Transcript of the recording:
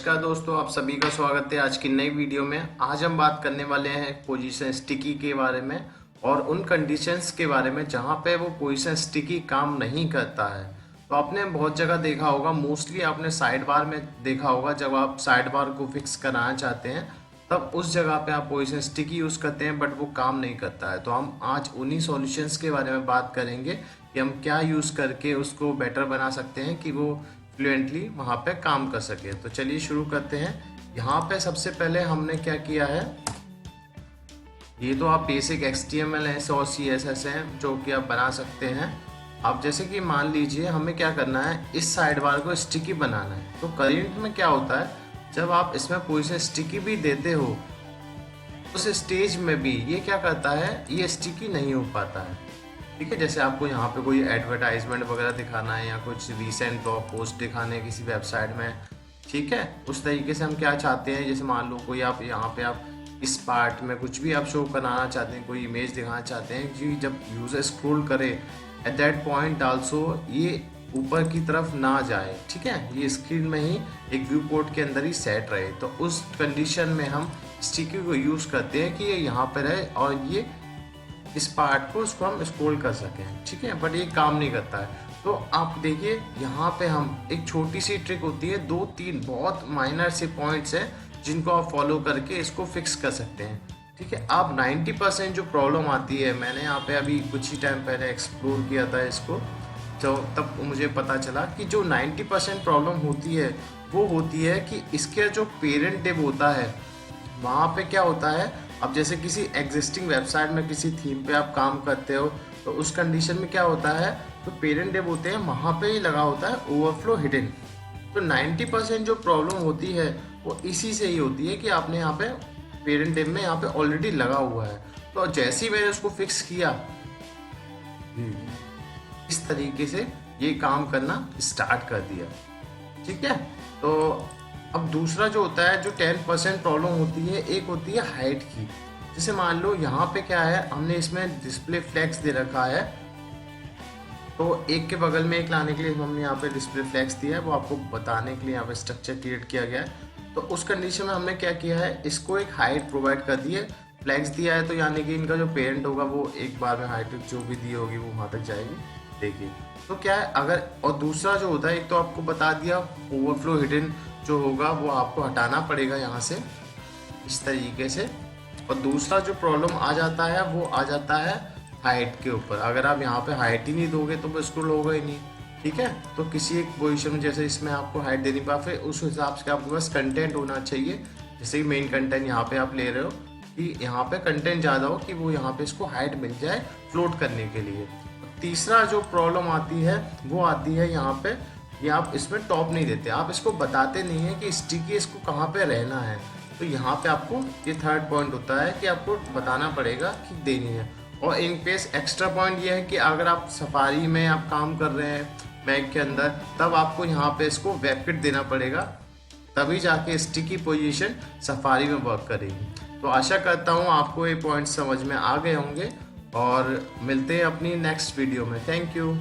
नमस्कार दोस्तों, आप सभी का स्वागत है आज की नई वीडियो में। आज हम बात करने वाले हैं पोजीशन स्टिकी के बारे में और उन कंडीशंस के बारे में जहां पे वो पोजीशन स्टिकी काम नहीं करता है। तो आपने बहुत जगह देखा होगा, मोस्टली आपने साइड बार में देखा होगा, जब आप साइड बार को फिक्स कराना चाहते हैं तब उस जगह पे आप पोजीशन स्टिकी यूज़ करते हैं, बट वो काम नहीं करता है। तो हम आज उन्हीं सॉल्यूशंस के बारे में बात करेंगे कि हम क्या यूज़ करके उसको बेटर बना सकते हैं कि वो फ्लुएंटली वहाँ पे काम कर सके। तो चलिए शुरू करते हैं। यहाँ पे सबसे पहले हमने क्या किया है, ये तो आप बेसिक HTML है और CSS है जो कि आप बना सकते हैं। आप जैसे कि मान लीजिए हमें क्या करना है, इस साइड बार को स्टिकी बनाना है। तो करंट में क्या होता है, जब आप इसमें पोजीशन स्टिकी भी देते हो उस स्टेज में भी ये क्या करता है, ये स्टिकी नहीं हो पाता है। ठीक है, जैसे आपको यहाँ पे कोई एडवर्टाइजमेंट वगैरह दिखाना है या कुछ रीसेंट ब्लॉग पोस्ट दिखाने है किसी वेबसाइट में, ठीक है, उस तरीके से हम क्या चाहते हैं, जैसे मान लो कोई आप यहाँ पे आप इस पार्ट में कुछ भी आप शो कराना चाहते हैं, कोई इमेज दिखाना चाहते हैं कि जब यूज़र स्क्रॉल करे एट दैट पॉइंट आल्सो ये ऊपर की तरफ ना जाए। ठीक है, ये स्क्रीन में ही एक व्यू पोर्ट के अंदर ही सेट रहे। तो उस कंडीशन में हम स्टिकी को यूज़ करते हैं कि ये यहाँ पर रहे और ये इस पार्ट को उसको हम स्क्रॉल कर सकें। ठीक है, बट ये काम नहीं करता है। तो आप देखिए यहाँ पे हम एक छोटी सी ट्रिक होती है, 2-3 बहुत माइनर से पॉइंट्स हैं जिनको आप फॉलो करके इसको फिक्स कर सकते हैं। ठीक है, आप 90% जो प्रॉब्लम आती है, मैंने यहाँ पे अभी कुछ ही टाइम पहले एक्सप्लोर किया था इसको, तो तब मुझे पता चला कि जो 90% प्रॉब्लम होती है वो होती है कि इसके जो पेरेंट डिव होता है वहाँ पे क्या होता है। अब जैसे किसी एग्जिस्टिंग वेबसाइट में किसी थीम पे आप काम करते हो तो उस कंडीशन में क्या होता है, तो पेरेंट डिव होते हैं वहाँ पे ही लगा होता है ओवरफ्लो हिडन। तो 90% जो प्रॉब्लम होती है वो इसी से ही होती है कि आपने यहाँ पे पेरेंट डिव में यहाँ पे ऑलरेडी लगा हुआ है। तो जैसे ही मैंने उसको फिक्स किया इस तरीके से ये काम करना स्टार्ट कर दिया। ठीक है, तो अब दूसरा जो होता है, जो 10% प्रॉब्लम होती है, एक होती है हाइट की। जैसे मान लो यहाँ पे क्या है, हमने इसमें डिस्प्ले फ्लेक्स दे रखा है, तो एक के बगल में एक लाने के लिए हमने यहाँ पे डिस्प्ले फ्लेक्स दिया है, वो आपको बताने के लिए यहाँ पे स्ट्रक्चर क्रिएट किया गया है। तो उस कंडीशन में हमने क्या किया है, इसको एक हाइट प्रोवाइड कर दी है, फ्लेक्स दिया है, तो यानी कि इनका जो पेरेंट होगा वो एक बार में हाइट जो भी दी होगी वो वहाँ तक जाएगी। देखिए तो क्या है, अगर और दूसरा जो होता है, एक तो आपको बता दिया ओवरफ्लो हिडन जो होगा वो आपको हटाना पड़ेगा यहाँ से इस तरीके से। और दूसरा जो प्रॉब्लम आ जाता है वो आ जाता है हाइट के ऊपर। अगर आप यहाँ पे हाइट ही नहीं दोगे तो वो स्क्रॉल होगा ही नहीं। ठीक है, तो किसी एक पोजीशन में जैसे इसमें आपको हाइट देनी पड़ा, फिर उस हिसाब से आपके पास कंटेंट होना चाहिए। जैसे कि मेन कंटेंट यहाँ पे आप ले रहे हो कि यहाँ पे कंटेंट ज़्यादा हो कि वो यहाँ पे इसको हाइट मिल जाए फ्लोट करने के लिए। तीसरा जो प्रॉब्लम आती है वो आती है यहाँ पे, ये आप इसमें टॉप नहीं देते, आप इसको बताते नहीं है कि स्टिकी इसको कहाँ पे रहना है। तो यहाँ पे आपको ये थर्ड पॉइंट होता है कि आपको बताना पड़ेगा कि देनी है। और इन केस एक्स्ट्रा पॉइंट ये है कि अगर आप सफारी में आप काम कर रहे हैं मैक के अंदर, तब आपको यहाँ पे इसको वेबकिट देना पड़ेगा, तभी जाके स्टिकी पोजीशन सफारी में वर्क करेगी। तो आशा करता हूँ आपको ये पॉइंट समझ में आ गए होंगे और मिलते हैं अपनी नेक्स्ट वीडियो में। Thank you.